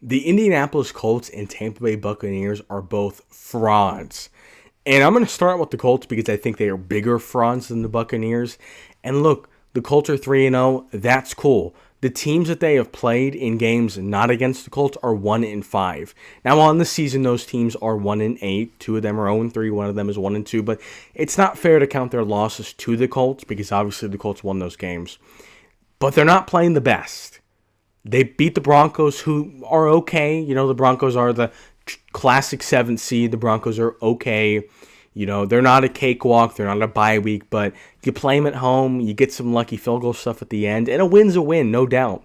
The Indianapolis Colts and Tampa Bay Buccaneers are both frauds. And I'm going to start with the Colts because I think they are bigger frauds than the Buccaneers. And look, the Colts are 3-0. That's cool. The teams that they have played in games not against the Colts are 1-5. Now on the season, those teams are 1-8. Two of them are 0-3. One of them is 1-2. But it's not fair to count their losses to the Colts because obviously the Colts won those games. But they're not playing the best. They beat the Broncos, who are okay. You know, the Broncos are the classic 7th seed. The Broncos are okay. You know, they're not a cakewalk. They're not a bye week. But you play them at home. You get some lucky field goal stuff at the end. And a win's a win, no doubt.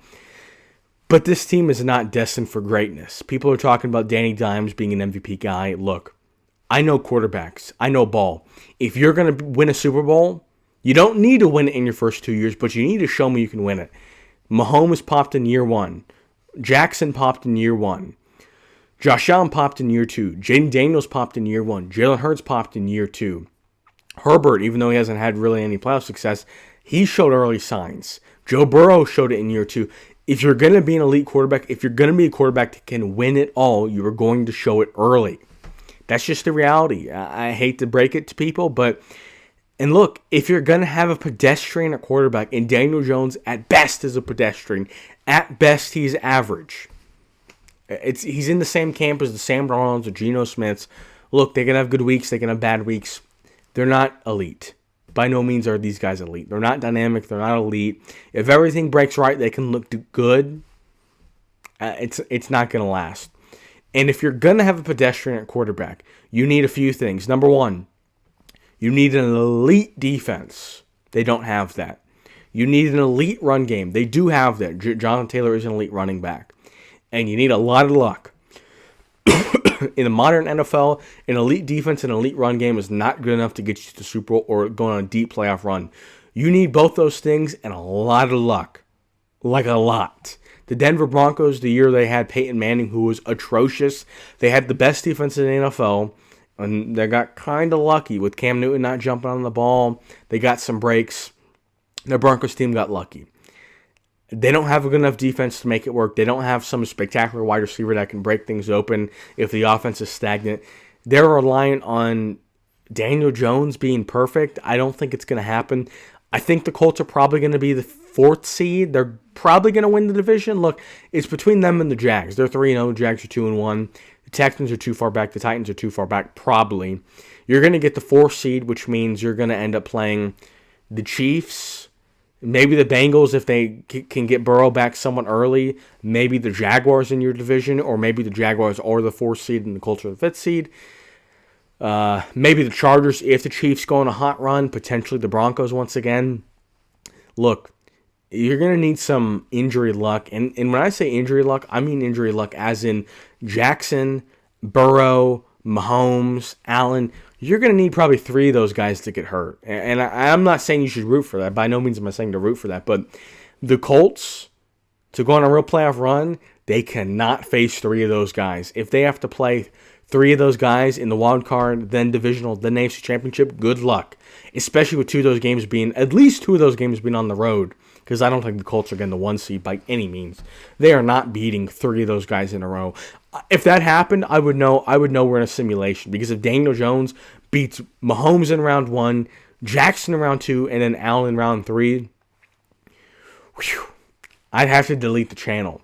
But this team is not destined for greatness. People are talking about Danny Dimes being an MVP guy. Look, I know quarterbacks. I know ball. If you're going to win a Super Bowl, you don't need to win it in your first 2 years, but you need to show me you can win it. Mahomes popped in year 1. Jackson popped in year 1. Josh Allen popped in year 2. Jaden Daniels popped in year 1. Jalen Hurts popped in year 2. Herbert, even though he hasn't had really any playoff success, he showed early signs. Joe Burrow showed it in year 2. If you're going to be an elite quarterback, if you're going to be a quarterback that can win it all, you are going to show it early. That's just the reality. I hate to break it to people, but... And look, if you're going to have a pedestrian at quarterback, and Daniel Jones at best is a pedestrian, at best he's average. He's in the same camp as the Sam Darnolds or Geno Smiths. Look, they can have good weeks, they can have bad weeks. They're not elite. By no means are these guys elite. They're not dynamic, they're not elite. If everything breaks right, they can look good. It's not going to last. And if you're going to have a pedestrian at quarterback, you need a few things. Number one, you need an elite defense. They don't have that. You need an elite run game. They do have that. Jonathan Taylor is an elite running back. And you need a lot of luck. In the modern NFL, an elite defense and an elite run game is not good enough to get you to the Super Bowl or go on a deep playoff run. You need both those things and a lot of luck. Like a lot. The Denver Broncos, the year they had Peyton Manning, who was atrocious, they had the best defense in the NFL. And they got kind of lucky with Cam Newton not jumping on the ball. They got some breaks. The Broncos team got lucky. They don't have a good enough defense to make it work. They don't have some spectacular wide receiver that can break things open if the offense is stagnant. They're reliant on Daniel Jones being perfect. I don't think it's going to happen. I think the Colts are probably going to be the 4th seed. They're probably going to win the division. Look, it's between them and the Jags. They're 3-0. Jags are 2-1. Texans are too far back. The Titans are too far back, probably. You're going to get the 4th seed, which means you're going to end up playing the Chiefs, maybe the Bengals if they can get Burrow back somewhat early, maybe the Jaguars in your division, or maybe the Jaguars are the 4th seed and the Colts are the 5th seed. Maybe the Chargers if the Chiefs go on a hot run, potentially the Broncos once again. Look, you're going to need some injury luck. And when I say injury luck, I mean injury luck as in Jackson, Burrow, Mahomes, Allen. You're going to need probably 3 of those guys to get hurt. And I'm not saying you should root for that. By no means am I saying to root for that. But the Colts, to go on a real playoff run, they cannot face 3 of those guys. If they have to play 3 of those guys in the wild card, then divisional, then AFC Championship, good luck. Especially with 2 of those games being, at least 2 of those games being on the road. Because I don't think the Colts are getting the 1 seed by any means. They are not beating 3 of those guys in a row. If that happened, I would know we're in a simulation. Because if Daniel Jones beats Mahomes in round 1, Jackson in round 2, and then Allen in round 3, I'd have to delete the channel.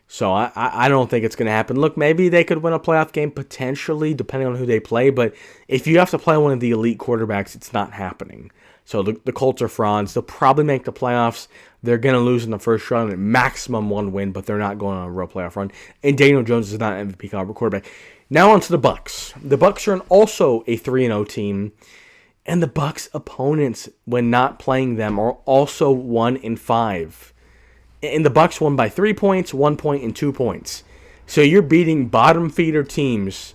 So I don't think it's going to happen. Look, maybe they could win a playoff game potentially, depending on who they play. But if you have to play one of the elite quarterbacks, it's not happening. So the Colts are frauds. They'll probably make the playoffs. They're going to lose in the first round at maximum 1 win, but they're not going on a real playoff run. And Daniel Jones is not an MVP caliber quarterback. Now on to the Bucs. The Bucs are also a 3-0 team. And the Bucs opponents, when not playing them, are also 1-5. And the Bucs won by 3 points, 1 point, and 2 points. So you're beating bottom feeder teams,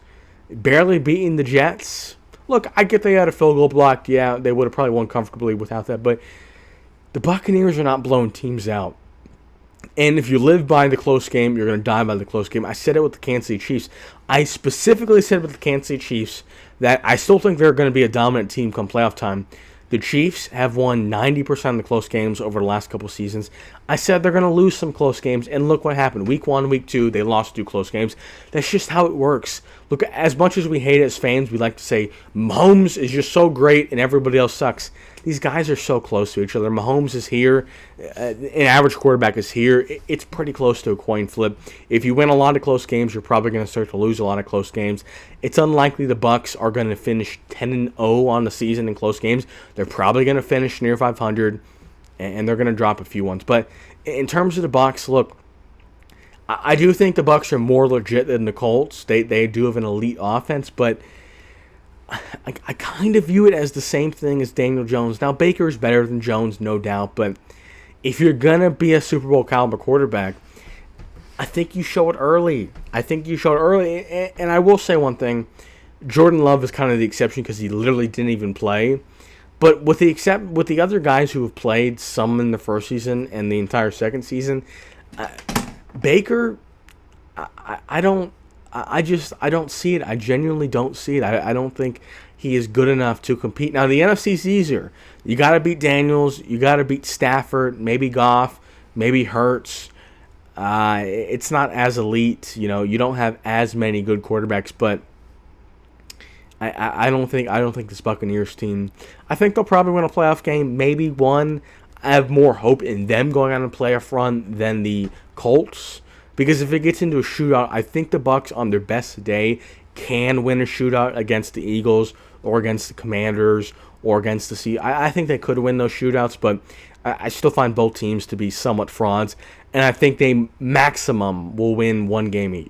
barely beating the Jets. Look, I get they had a field goal blocked. Yeah, they would have probably won comfortably without that. But the Buccaneers are not blowing teams out. And if you live by the close game, you're going to die by the close game. I said it with the Kansas City Chiefs. I specifically said with the Kansas City Chiefs that I still think they're going to be a dominant team come playoff time. The Chiefs have won 90% of the close games over the last couple seasons. I said they're going to lose some close games, and look what happened. Week 1, Week 2, they lost 2 close games. That's just how it works. Look, as much as we hate it as fans, we like to say Mahomes is just so great and everybody else sucks. These guys are so close to each other. Mahomes is here. An average quarterback is here. It's pretty close to a coin flip. If you win a lot of close games, you're probably going to start to lose a lot of close games. It's unlikely the Bucs are going to finish 10-0 on the season in close games. They're probably going to finish near 500. And they're going to drop a few ones. But in terms of the Bucs, look, I do think the Bucs are more legit than the Colts. They do have an elite offense, but I kind of view it as the same thing as Daniel Jones. Now, Baker is better than Jones, no doubt, but if you're going to be a Super Bowl caliber quarterback, I think you show it early. And I will say one thing. Jordan Love is kind of the exception because he literally didn't even play. But with the other guys who have played, some in the first season and the entire second season, Baker, I don't see it. I genuinely don't see it. I don't think he is good enough to compete. Now the NFC's easier. You got to beat Daniels. You got to beat Stafford. Maybe Goff. Maybe Hurts. It's not as elite. You don't have as many good quarterbacks, but. I don't think this Buccaneers team. I think they'll probably win a playoff game, maybe one. I have more hope in them going on a playoff run than the Colts, because if it gets into a shootout, I think the Bucs on their best day can win a shootout against the Eagles or against the Commanders or against the Seahawks. I think they could win those shootouts, but I still find both teams to be somewhat frauds, and I think they maximum will win one game each.